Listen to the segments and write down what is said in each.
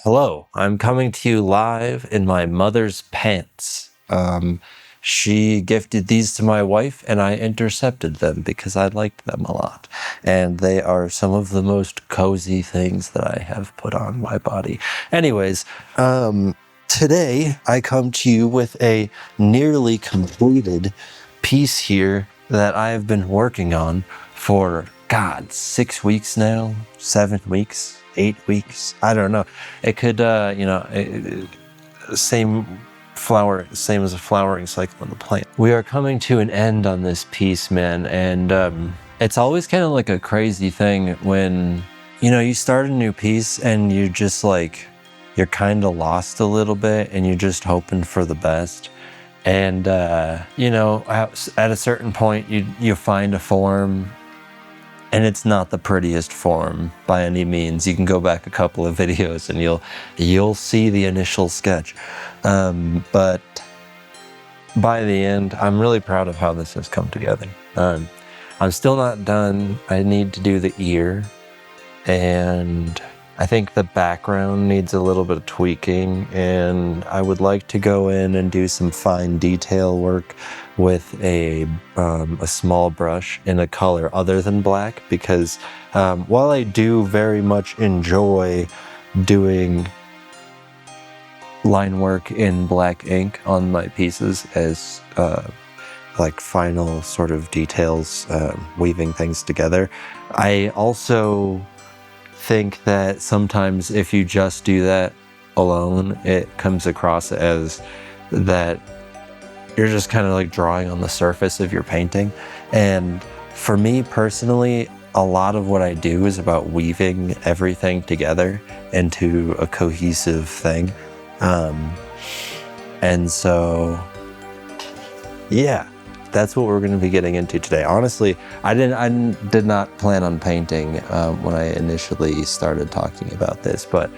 Hello, I'm coming to you live in my mother's pants. She gifted these to my wife and I intercepted them because I liked them a lot. And they are some of the most cozy things that I have put on my body. Anyways, today I come to you with a nearly completed piece here that I have been working on for, God, 6 weeks now, 7 weeks. 8 weeks. I don't know. It could, same as a flowering cycle in the plant. We are coming to an end on this piece, man, and it's always kind of like a crazy thing when, you start a new piece and you just like, you're kind of lost a little bit and you're just hoping for the best. And, at a certain point, you find a form. And it's not the prettiest form by any means. You can go back a couple of videos and you'll see the initial sketch. But by the end, I'm really proud of how this has come together. I'm still not done. I need to do the ear, and I think the background needs a little bit of tweaking, and I would like to go in and do some fine detail work with a small brush in a color other than black, because while I do very much enjoy doing line work in black ink on my pieces as like final sort of details, weaving things together, I also think that sometimes if you just do that alone, it comes across as that you're just kind of like drawing on the surface of your painting. And for me personally, a lot of what I do is about weaving everything together into a cohesive thing. And so, yeah, that's what we're going to be getting into today. Honestly, I did not plan on painting when I initially started talking about this, but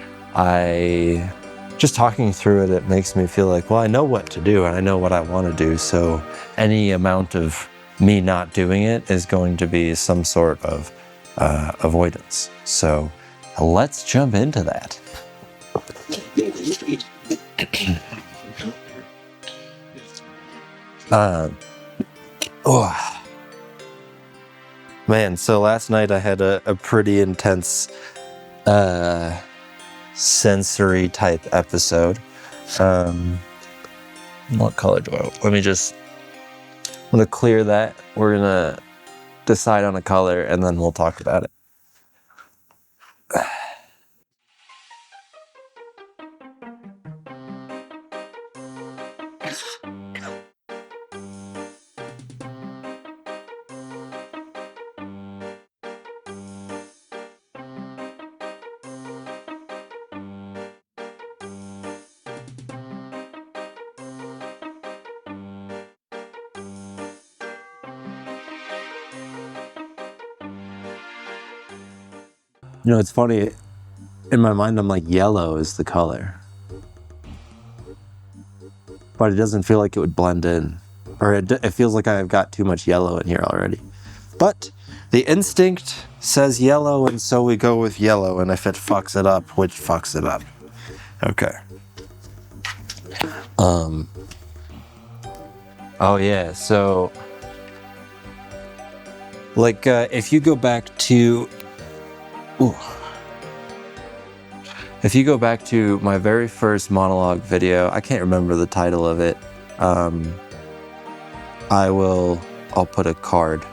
just talking through it, it makes me feel like, well, I know what to do and I know what I want to do. So any amount of me not doing it is going to be some sort of avoidance. So let's jump into that. Man, so last night I had a pretty intense sensory type episode. What color do I want? I'm gonna clear that. We're gonna decide on a color and then we'll talk about it. It's funny, in my mind I'm like, yellow is the color, but it doesn't feel like it would blend in, or it feels like I've got too much yellow in here already. But the instinct says yellow, and so we go with yellow, and if it fucks it up, which fucks it up. Okay. Oh yeah, so like if you go back to my very first monologue video, I can't remember the title of it. I'll put a card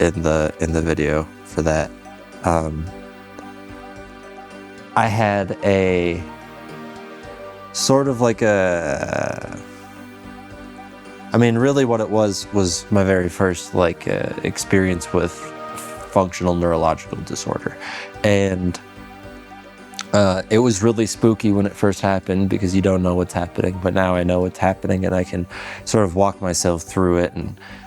in the video for that. I had a sort of like really what it was my very first experience with functional neurological disorder. And it was really spooky when it first happened because you don't know what's happening, but now I know what's happening and I can sort of walk myself through it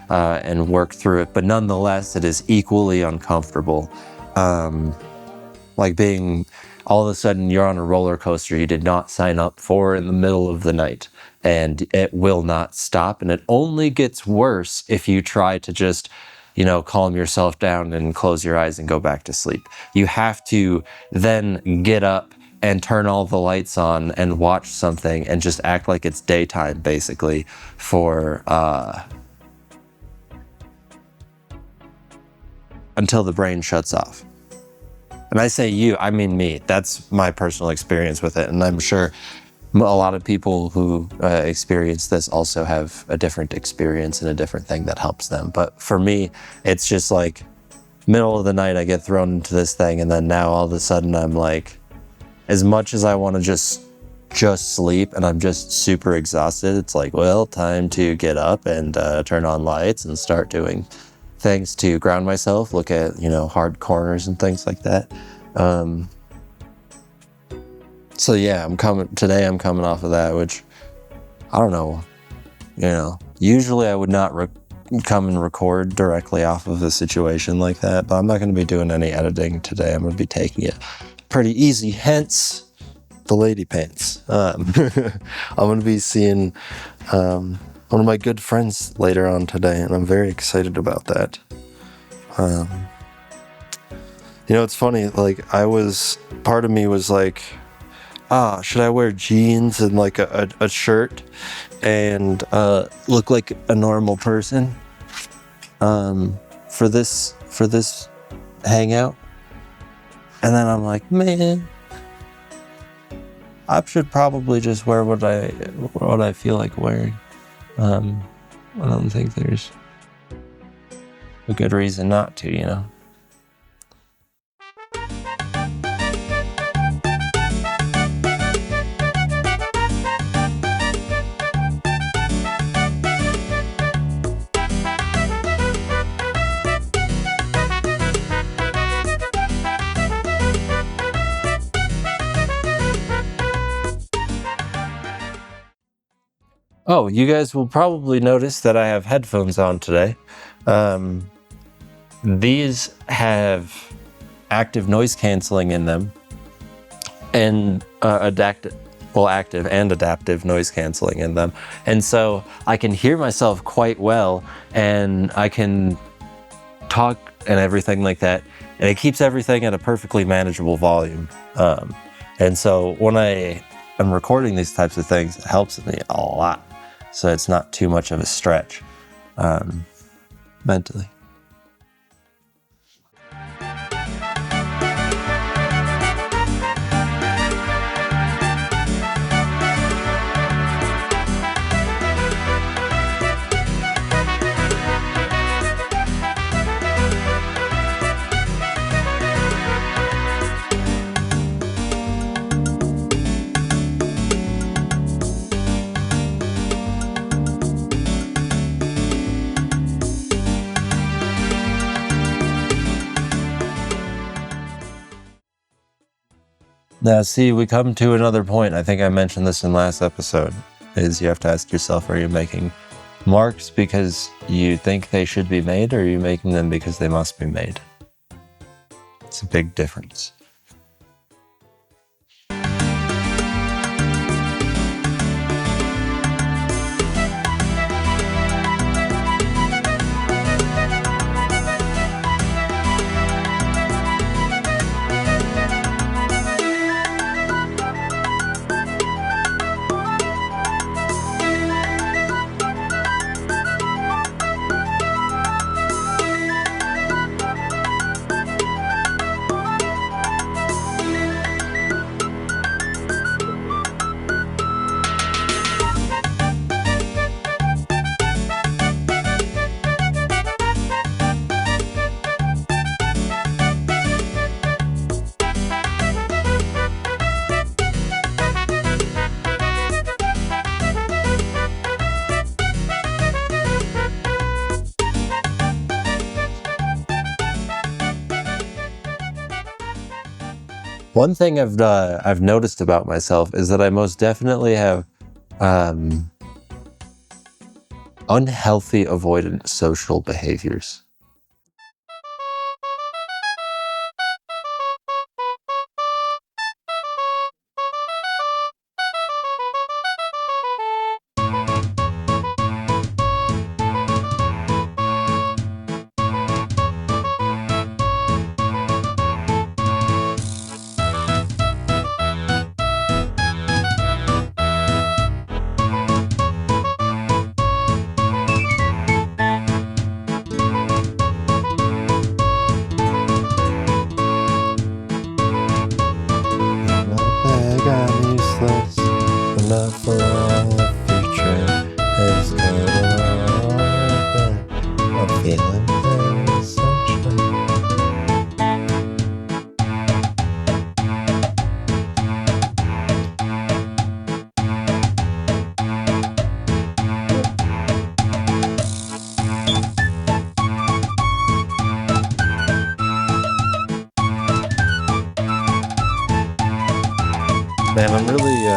and work through it. But nonetheless, it is equally uncomfortable. Like being all of a sudden you're on a roller coaster you did not sign up for in the middle of the night, and it will not stop. And it only gets worse if you try to just calm yourself down and close your eyes and go back to sleep. You have to then get up and turn all the lights on and watch something and just act like it's daytime, basically, for until the brain shuts off. And I say you, I mean me. That's my personal experience with it. And I'm sure a lot of people who experience this also have a different experience and a different thing that helps them. But for me, it's just like middle of the night, I get thrown into this thing. And then now all of a sudden I'm like, as much as I want to just sleep and I'm just super exhausted, it's like, well, time to get up and turn on lights and start doing things to ground myself, look at, you know, hard corners and things like that. So yeah, I'm coming off of that, which I don't know, you know, usually I would not come and record directly off of a situation like that, but I'm not going to be doing any editing today. I'm going to be taking it pretty easy, hence the lady pants. I'm going to be seeing one of my good friends later on today, and I'm very excited about that. You know, it's funny, like part of me was like, should I wear jeans and like a shirt and look like a normal person for this hangout? And then I'm like, man, I should probably just wear what I feel like wearing. I don't think there's a good reason not to, you know. Oh, you guys will probably notice that I have headphones on today. These have active noise canceling in them and active and adaptive noise canceling in them. And so I can hear myself quite well and I can talk and everything like that. And it keeps everything at a perfectly manageable volume. And so when I am recording these types of things, it helps me a lot. So it's not too much of a stretch mentally. Now, see, we come to another point. I think I mentioned this in last episode, is you have to ask yourself, are you making marks because you think they should be made, or are you making them because they must be made? It's a big difference. One thing I've noticed about myself is that I most definitely have unhealthy avoidant social behaviors. Man, I'm really,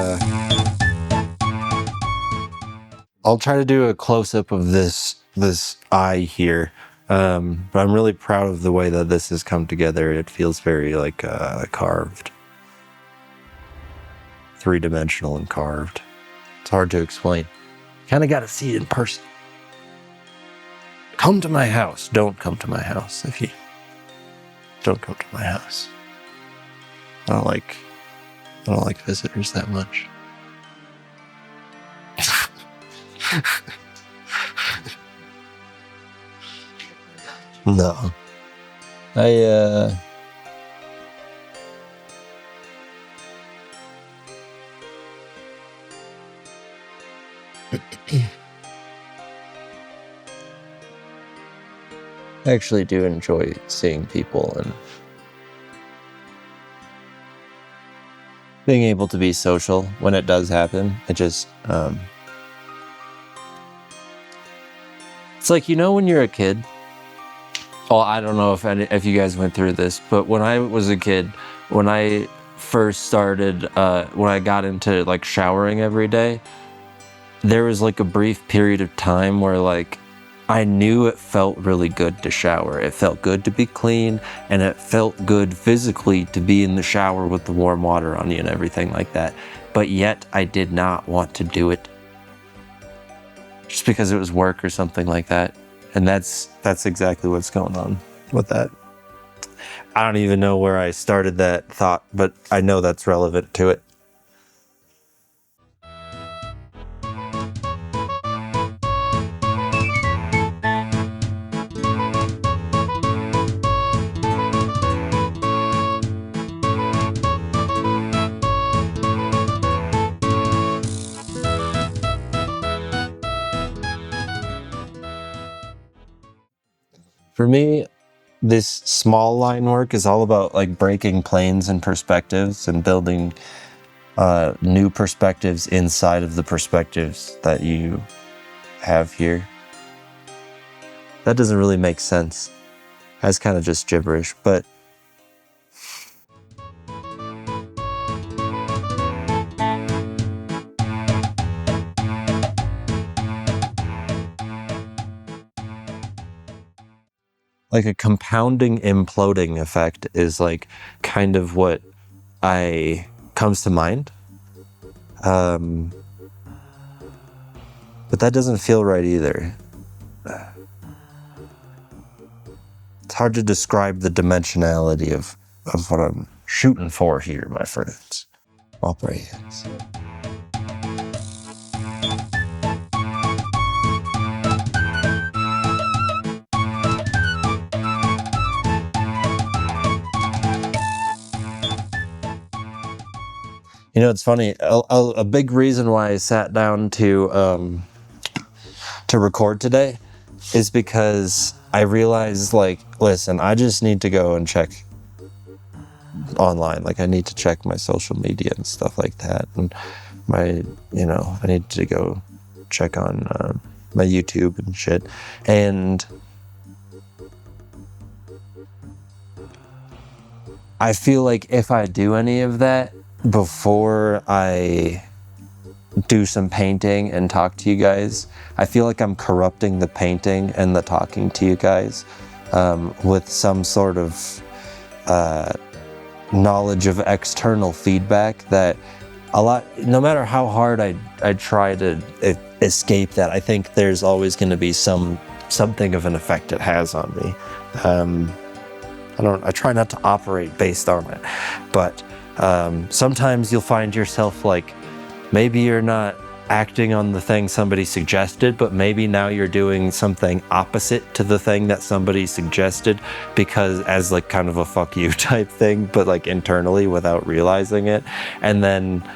I'll try to do a close-up of this eye here. But I'm really proud of the way that this has come together. It feels very like carved. Three-dimensional and carved. It's hard to explain. Kind of got to see it in person. Come to my house. Don't come to my house if you... Don't come to my house. I don't like visitors that much. No. I actually do enjoy seeing people and being able to be social when it does happen. It just, it's like, you know, when you're a kid. Well, I don't know if you guys went through this, but when I was a kid, when I first started, when I got into like showering every day, there was like a brief period of time where like I knew it felt really good to shower. It felt good to be clean, and it felt good physically to be in the shower with the warm water on you and everything like that. But yet I did not want to do it just because it was work or something like that. And that's exactly what's going on with that. I don't even know where I started that thought, but I know that's relevant to it. For me, this small line work is all about like breaking planes and perspectives and building new perspectives inside of the perspectives that you have here. That doesn't really make sense. That's kind of just gibberish, but like a compounding imploding effect is like kind of what comes to mind. But that doesn't feel right either. It's hard to describe the dimensionality of what I'm shooting for here, my friends. Operations. You know, it's funny. A big reason why I sat down to record today is because I realized, like, listen, I just need to go and check online. Like, I need to check my social media and stuff like that, and I need to go check on my YouTube and shit. And I feel like if I do any of that before I do some painting and talk to you guys, I feel like I'm corrupting the painting and the talking to you guys with some sort of knowledge of external feedback that no matter how hard I try to escape that, I think there's always going to be something of an effect it has on me. I try not to operate based on it, but sometimes you'll find yourself like, maybe you're not acting on the thing somebody suggested, but maybe now you're doing something opposite to the thing that somebody suggested, because as like kind of a fuck you type thing, but like internally without realizing it. And then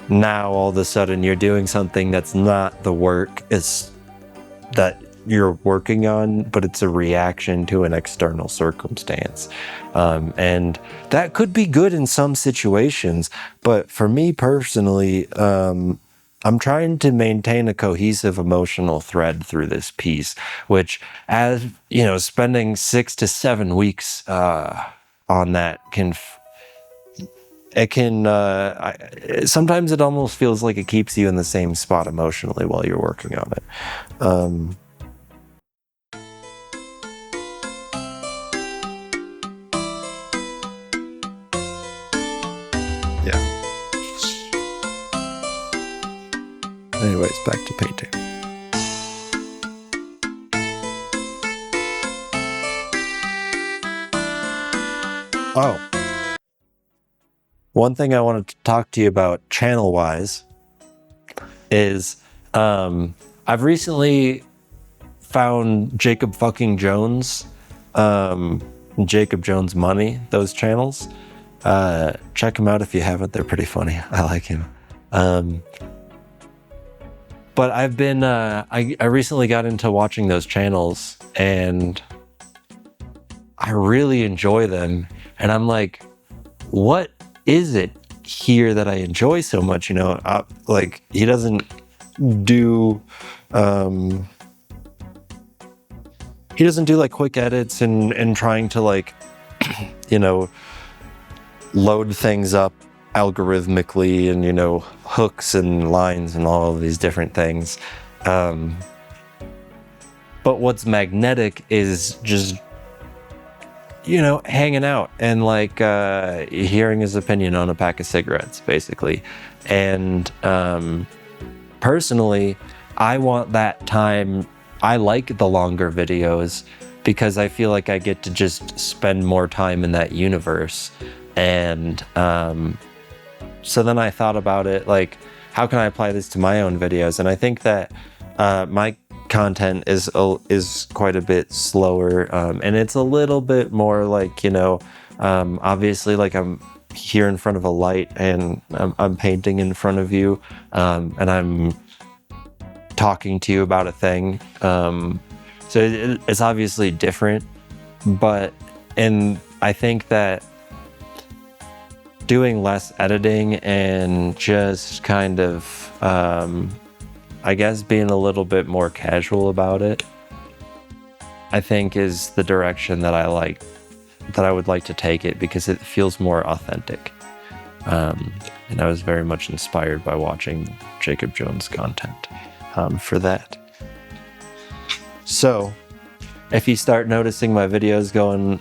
now all of a sudden you're doing something that's not the work that you're working on, but it's a reaction to an external circumstance. And that could be good in some situations, but for me personally, I'm trying to maintain a cohesive emotional thread through this piece, which, as you know, spending 6 to 7 weeks on that it can, sometimes it almost feels like it keeps you in the same spot emotionally while you're working on it. Yeah. Anyways, back to painting. Oh. One thing I wanted to talk to you about channel-wise is I've recently found Jacob fucking Jones, Jacob Jones Money, those channels. Check them out if you haven't. They're pretty funny. I like him. But I've been, I recently got into watching those channels and I really enjoy them. And I'm like, what is it here that I enjoy so much? You know, like he doesn't do like quick edits and trying to like you know, load things up algorithmically and, you know, hooks and lines and all of these different things. But what's magnetic is just, you know, hanging out and like hearing his opinion on a pack of cigarettes, basically. And personally, I want that time. I like the longer videos because I feel like I get to just spend more time in that universe. And so then I thought about it, like, how can I apply this to my own videos? And I think that my content is quite a bit slower, and it's a little bit more like, you know, obviously, like I'm here in front of a light and I'm painting in front of you, and I'm talking to you about a thing. So it's obviously different, and I think that doing less editing and just kind of, I guess, being a little bit more casual about it, I think is the direction that I would like to take it, because it feels more authentic. And I was very much inspired by watching Jacob Jones content for that. So if you start noticing my videos going,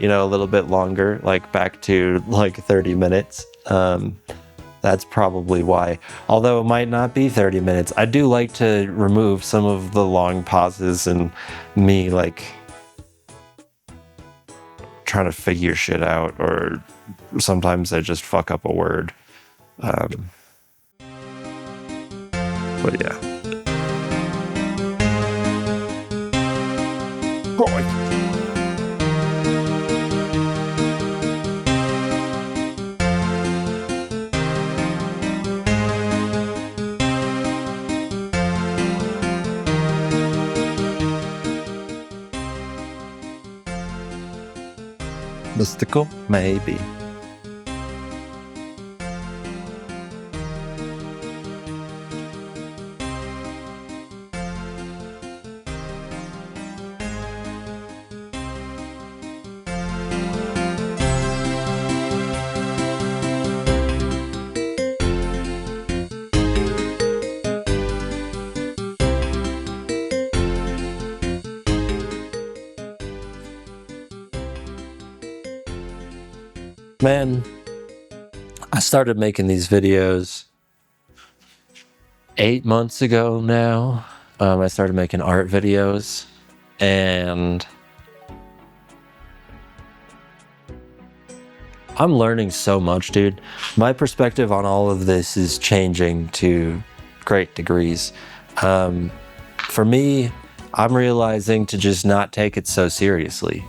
you know, a little bit longer, like back to like 30 minutes, that's probably why. Although it might not be 30 minutes. I do like to remove some of the long pauses and me like trying to figure shit out, or sometimes I just fuck up a word. But yeah. Mystical? Maybe. Man, I started making these videos 8 months ago now. I started making art videos, and I'm learning so much, dude. My perspective on all of this is changing to great degrees. For me, I'm realizing to just not take it so seriously.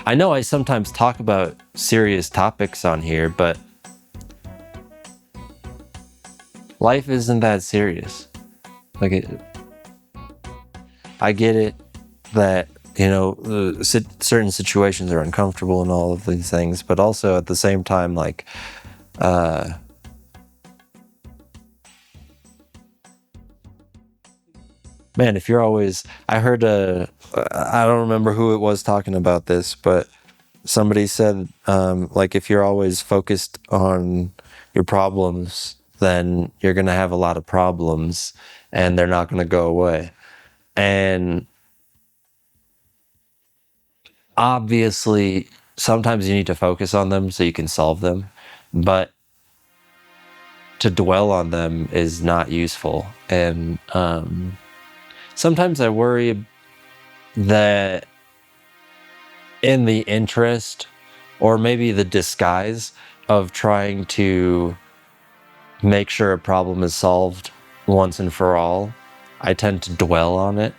I know I sometimes talk about serious topics on here, but life isn't that serious. Like, I get it that, you know, certain situations are uncomfortable and all of these things, but also at the same time, like, man, if you're always, I heard I don't remember who it was talking about this, but somebody said, like, if you're always focused on your problems, then you're going to have a lot of problems and they're not going to go away. And obviously, sometimes you need to focus on them so you can solve them, but to dwell on them is not useful. And sometimes I worry that in the interest, or maybe the disguise of trying to make sure a problem is solved once and for all, I tend to dwell on it.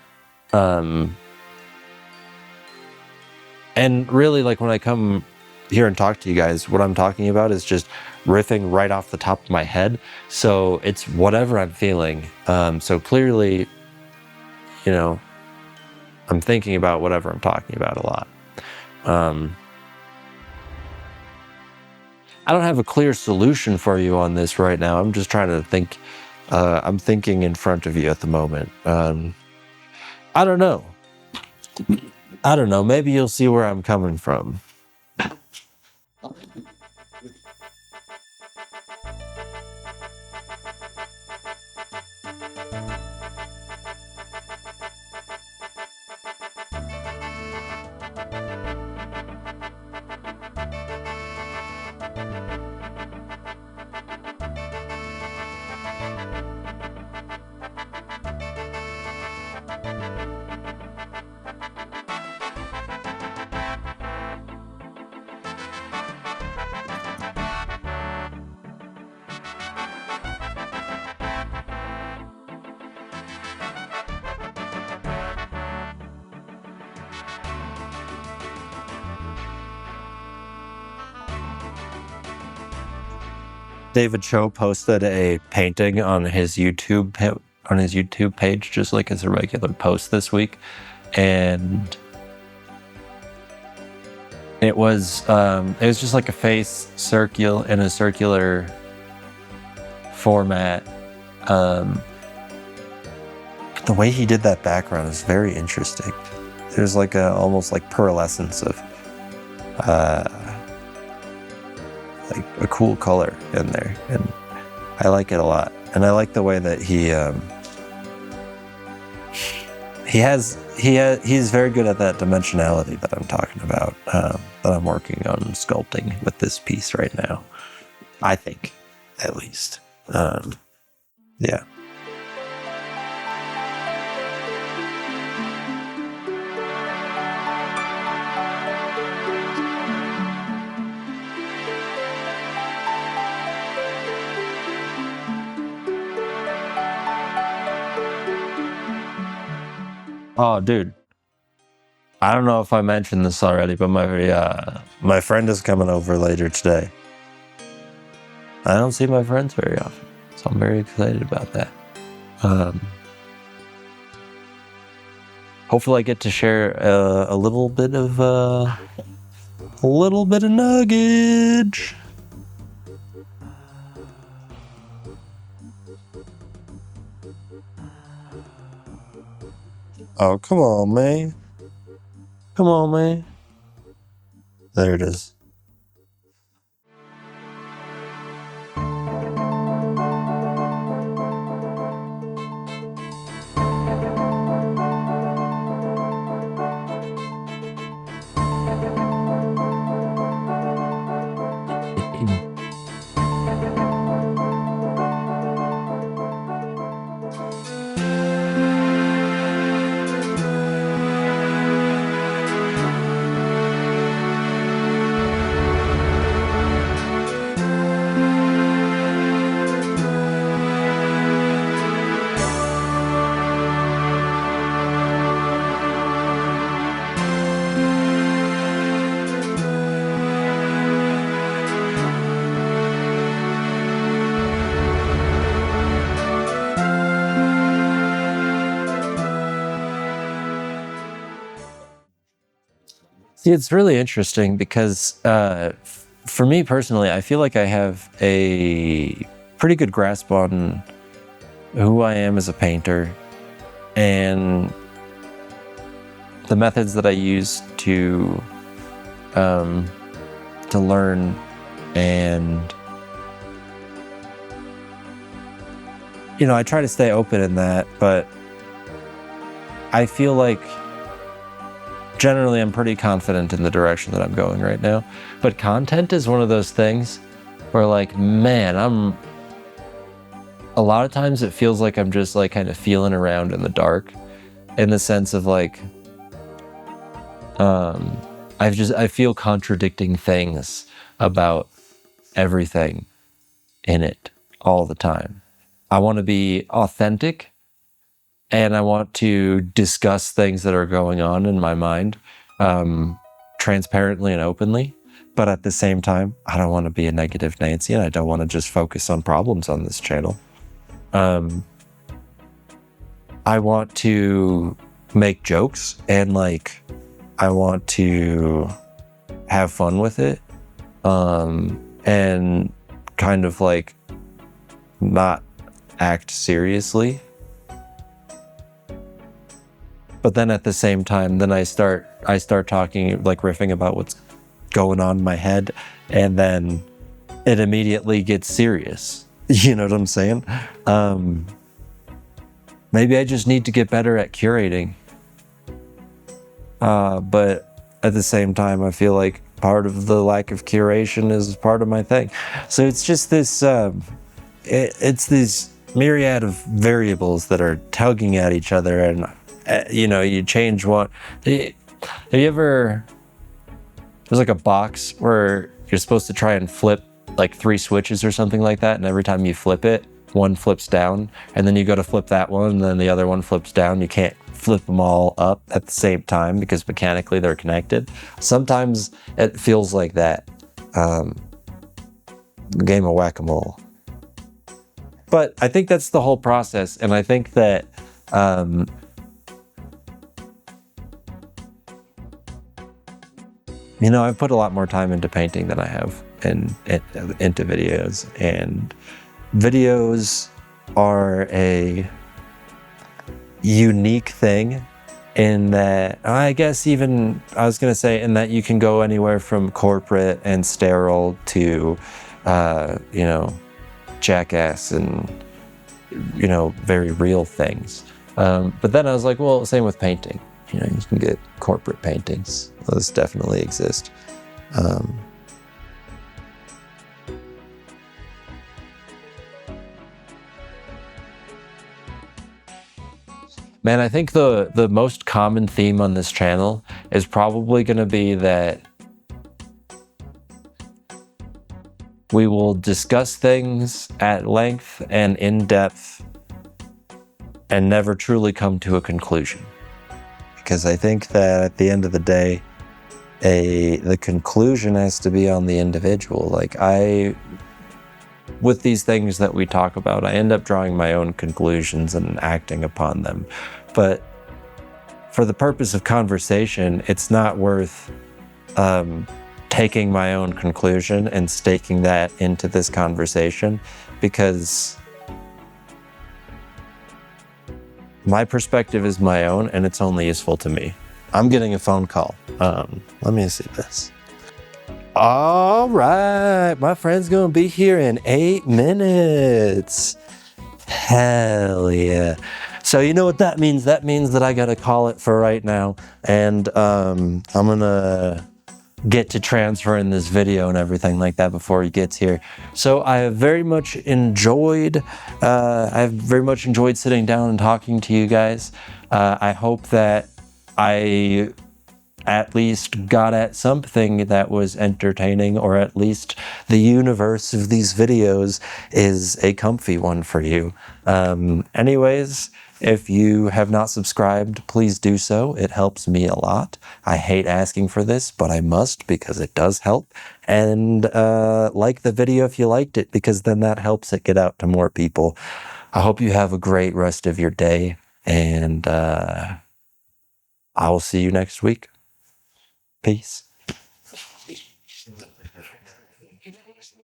And really, like, when I come here and talk to you guys, what I'm talking about is just riffing right off the top of my head. So it's whatever I'm feeling. So clearly, you know, I'm thinking about whatever I'm talking about a lot. I don't have a clear solution for you on this right now. I'm just trying to think. I'm thinking in front of you at the moment. I don't know. I don't know. Maybe you'll see where I'm coming from. David Cho posted a painting on his YouTube page, just like as a regular post this week, and it was just like a face in a circular format. The way he did that background is very interesting. There's like almost like pearlescence of like a cool color in there, and I like it a lot. And I like the way that he's very good at that dimensionality that I'm talking about, that I'm working on sculpting with this piece right now. I think, at least. Yeah. Oh, dude. I don't know if I mentioned this already, but my friend is coming over later today. I don't see my friends very often, so I'm very excited about that. Hopefully I get to share a little bit of nuggage. Oh, come on, man. Come on, man. There it is. See, it's really interesting because for me personally, I feel like I have a pretty good grasp on who I am as a painter and the methods that I use to to learn, and you know, I try to stay open in that, but I feel like generally I'm pretty confident in the direction that I'm going right now. But content is one of those things where, like, man, a lot of times it feels like I'm just like kind of feeling around in the dark, in the sense of like, I feel contradicting things about everything in it all the time. I want to be authentic, and I want to discuss things that are going on in my mind, transparently and openly. But at the same time, I don't want to be a negative Nancy, and I don't want to just focus on problems on this channel. I want to make jokes, and like, I want to have fun with it, and kind of like not act seriously. But then at the same time, then I start talking, like riffing about what's going on in my head, and then it immediately gets serious. You know what I'm saying? Maybe I just need to get better at curating. But at the same time, I feel like part of the lack of curation is part of my thing. So it's just this, it's this myriad of variables that are tugging at each other, and you know, you change one. Have you ever, there's like a box where you're supposed to try and flip like 3 switches or something like that, and every time you flip it, one flips down, and then you go to flip that one, and then the other one flips down. You can't flip them all up at the same time because mechanically they're connected. Sometimes it feels like that. Game of whack-a-mole. But I think that's the whole process, and I think that you know, I've put a lot more time into painting than I have into videos, and videos are a unique thing in that, I guess even, I was gonna say, in that you can go anywhere from corporate and sterile to, you know, jackass and, you know, very real things. But then I was like, well, same with painting. You know, you can get corporate paintings. Those definitely exist. Man, I think the most common theme on this channel is probably going to be that we will discuss things at length and in depth and never truly come to a conclusion. Because I think that at the end of the day, the conclusion has to be on the individual. Like, with these things that we talk about, I end up drawing my own conclusions and acting upon them. But for the purpose of conversation, it's not worth taking my own conclusion and staking that into this conversation, because my perspective is my own and it's only useful to me. I'm getting a phone call. Let me see this. All right, my friend's gonna be here in 8 minutes. Hell yeah. So you know what that means? That means that I gotta call it for right now. And I'm gonna get to transferring this video and everything like that before he gets here. So I have very much enjoyed, sitting down and talking to you guys. I hope that I at least got at something that was entertaining, or at least the universe of these videos is a comfy one for you. Anyways, if you have not subscribed, please do so. It helps me a lot. I hate asking for this, but I must because it does help. And like the video if you liked it, because then that helps it get out to more people. I hope you have a great rest of your day, and I will see you next week. Peace.